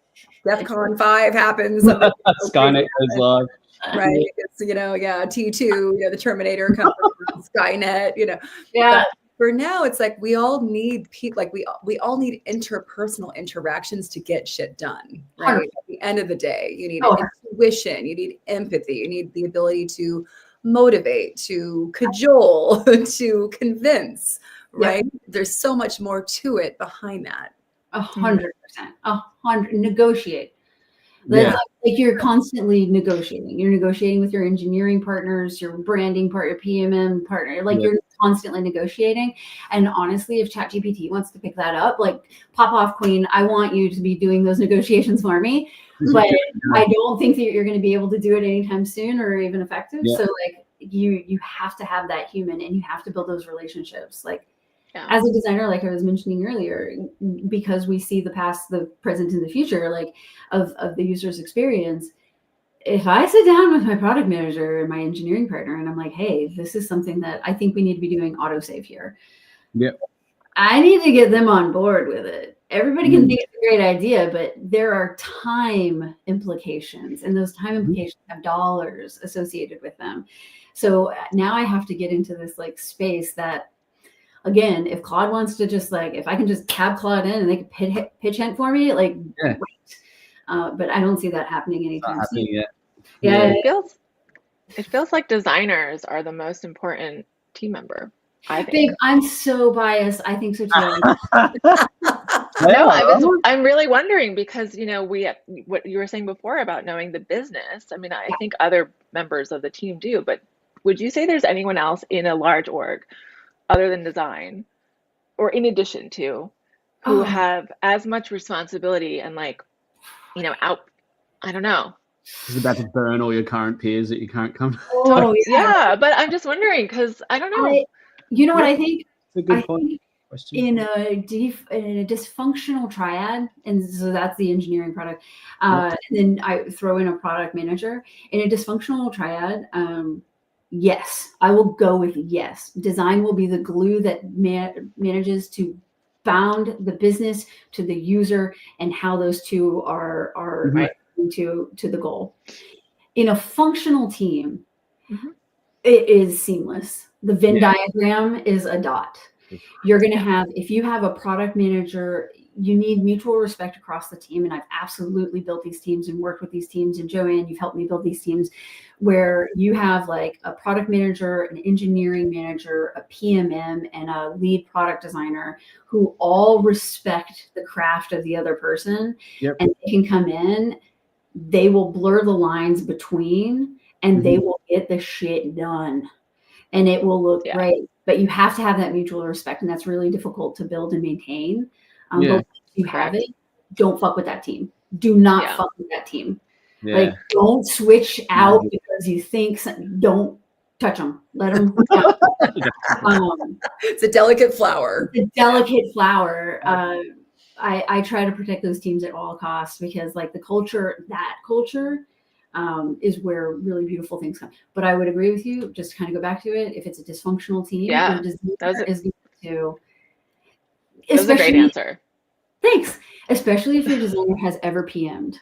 DEFCON 5 happens. Skynet goes live. Right. It's, you know, T2, you know, the Terminator comes, Skynet, you know. Yeah. But for now, it's like we all need people, like we all need interpersonal interactions to get shit done, right? At the end of the day, you need intuition, you need empathy, you need the ability to motivate, to cajole, to convince, right? There's so much more to it behind that. 100%. 100. Negotiate. Like you're constantly negotiating. You're negotiating with your engineering partners, your branding partner, PMM partner. Like you're constantly negotiating. And honestly, if ChatGPT wants to pick that up, like pop off, queen, I want you to be doing those negotiations for me. But I don't think that you're going to be able to do it anytime soon or even effective. So like you have to have that human, and you have to build those relationships. Like as a designer, like I was mentioning earlier, because we see the past, the present, and the future, like of the user's experience. If I sit down with my product manager and my engineering partner and I'm like, hey, this is something that I think we need to be doing autosave here. I need to get them on board with it. Everybody can think it's a great idea, but there are time implications, and those time implications have dollars associated with them. So now I have to get into this like space that, again, if Claude wants to just like, if I can just tab Claude in and they can pitch hint for me, like, great. But I don't see that happening anytime soon. It feels like designers are the most important team member. I think. Babe, I'm so biased. I think so too. I'm really wondering because, you know, what you were saying before about knowing the business. I mean, I think other members of the team do, but would you say there's anyone else in a large org other than design, or in addition to, who have as much responsibility and like, you know, I don't know. It's about to burn all your current peers that you can't come. But I'm just wondering because I don't know. You know what I think? It's a good point. In a dysfunctional triad, and so that's the engineering product. And then I throw in a product manager. In a dysfunctional triad, yes, I will go with yes. Design will be the glue that manages to bound the business to the user and how those two are to the goal. In a functional team, it is seamless. The Venn diagram is a dot. You're going to have, if you have a product manager, you need mutual respect across the team. And I've absolutely built these teams and worked with these teams. And Joanne, you've helped me build these teams where you have like a product manager, an engineering manager, a PMM, and a lead product designer who all respect the craft of the other person. And they can come in, they will blur the lines between, and they will get the shit done. And it will look great. But you have to have that mutual respect, and that's really difficult to build and maintain. But once you have it, don't fuck with that team. Do not fuck with that team. Like, don't switch out because you think don't touch them. Let them. It's a delicate flower. It's a delicate flower. I try to protect those teams at all costs because, like, that culture is where really beautiful things come. But I would agree with you, just to kind of go back to it. If it's a dysfunctional team, your designer is going to. That's a great answer. Thanks. Especially if your designer has ever PM'd.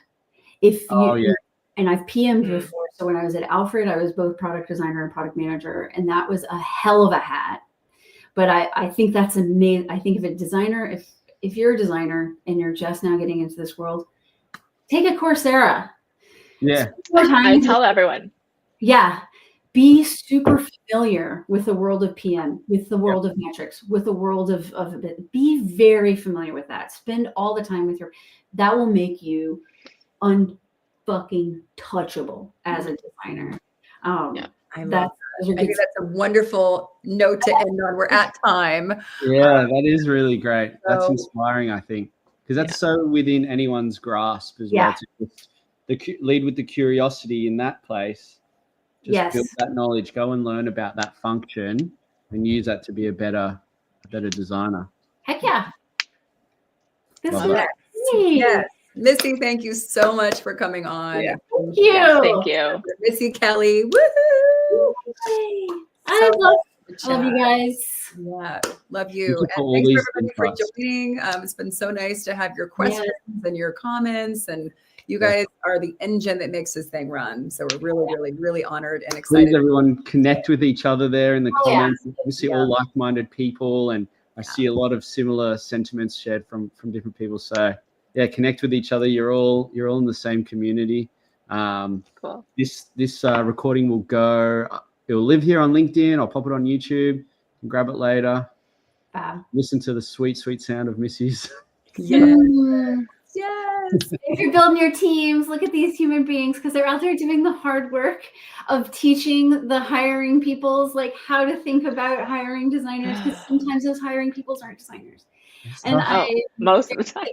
If you, and I've PM'd before. So when I was at Alfred, I was both product designer and product manager, and that was a hell of a hat. But I think that's amazing. I think if a designer, if you're a designer and you're just now getting into this world, take a Coursera. I tell everyone. Be super familiar with the world of PM, with the world of metrics, with the world of be very familiar with that. Spend all the time with that will make you unfucking touchable as a designer. I think that's a wonderful note to end on. We're at time. That is really great. That's inspiring, I think, because that's so within anyone's grasp as well. To just lead with the curiosity in that place. Just build that knowledge, go and learn about that function and use that to be a better better designer. Heck yeah. This Love was it. great. Yes. Missy, thank you so much for coming on. Thank you. Yes, thank you. Missy Kelley. Woohoo! I love you guys. Yeah, love you. Thank you for And all thanks these everybody for insights. joining. It's been so nice to have your questions and your comments. And you guys are the engine that makes this thing run. So we're really, really, really honored and excited. Please, everyone, connect with each other there in the comments. We see Yeah. all like-minded people, and I see a lot of similar sentiments shared from different people. So yeah, connect with each other. You're all in the same community. Cool. This recording will go. It will live here on LinkedIn. I'll pop it on YouTube. You can grab it later. Listen to the sweet, sweet sound of Missy's. Yes. Yes. If you're building your teams, look at these human beings because they're out there doing the hard work of teaching the hiring peoples like how to think about hiring designers because sometimes those hiring peoples aren't designers. And most of the time.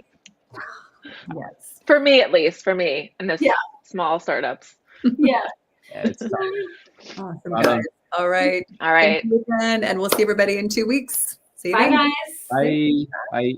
Yes. For me, at least, in this small startups. Yeah. It's Awesome, guys. All right. All right. Thank you again, and we'll see everybody in 2 weeks. See you Bye, then. guys. Bye. Bye.